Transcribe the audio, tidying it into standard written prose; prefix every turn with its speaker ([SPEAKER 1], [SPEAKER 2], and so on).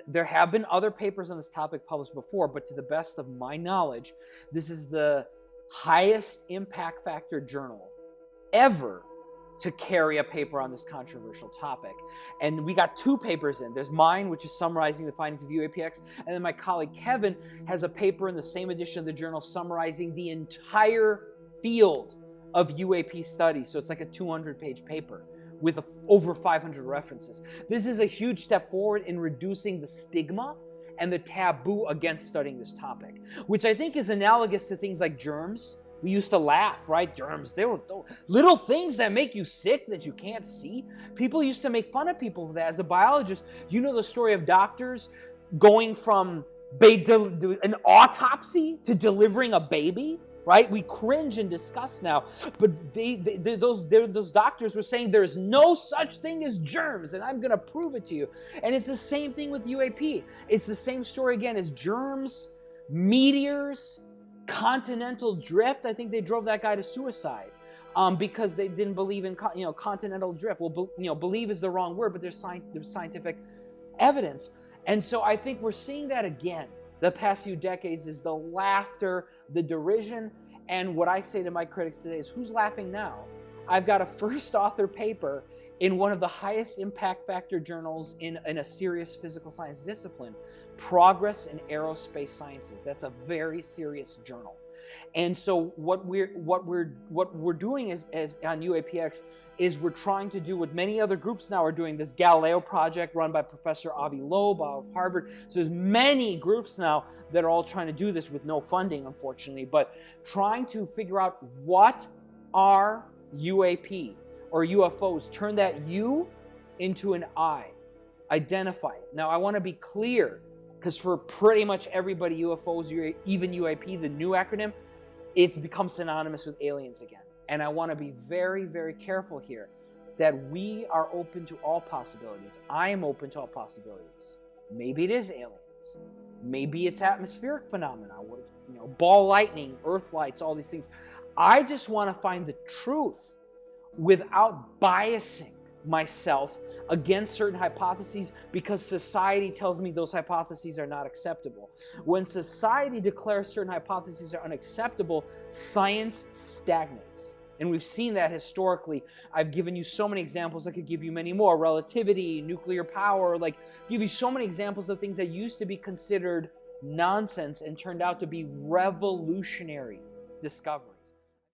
[SPEAKER 1] there have been other papers on this topic published before, but to the best of my knowledge, this is the highest impact factor journal ever to carry a paper on this controversial topic. And we got 2 papers in. There's mine, which is summarizing the findings of UAPX, and then my colleague Kevin has a paper in the same edition of the journal summarizing the entire field of UAP studies. So it's like a 200-page paper with over 500 references. This is a huge step forward in reducing the stigma and the taboo against studying this topic, which I think is analogous to things like germs. We used to laugh, right? Germs, they were little things that make you sick that you can't see. People used to make fun of people for that. As a biologist, you know the story of doctors going from an autopsy to delivering a baby, right? We cringe and discuss now, but those doctors were saying there's no such thing as germs, and I'm going to prove it to you. And it's the same thing with UAP. It's the same story again as germs, meteors, continental drift. I think they drove that guy to suicide because they didn't believe in continental drift. Well, believe is the wrong word, but there's scientific evidence. And so I think we're seeing that again. The past few decades is the laughter, the derision, and what I say to my critics today is, who's laughing now? I've got a first author paper in one of the highest impact factor journals in a serious physical science discipline, Progress in Aerospace Sciences. That's a very serious journal. And so what we're doing is on UAPX is we're trying to do what many other groups now are doing, this Galileo project run by Professor Avi Loeb of Harvard. So there's many groups now that are all trying to do this with no funding, unfortunately, but trying to figure out what are UAP or UFOs. Turn that U into an I. Identify it. Now I want to be clear, because for pretty much everybody, UFOs, even UAP, the new acronym, it's become synonymous with aliens again. And I want to be very, very careful here that we are open to all possibilities. I am open to all possibilities. Maybe it is aliens. Maybe it's atmospheric phenomena, ball lightning, earth lights, all these things. I just want to find the truth without biasing myself against certain hypotheses because society tells me those hypotheses are not acceptable. When society declares certain hypotheses are unacceptable, science stagnates. And we've seen that historically. I've given you so many examples. I could give you many more. Relativity, nuclear power, give you so many examples of things that used to be considered nonsense and turned out to be revolutionary discoveries.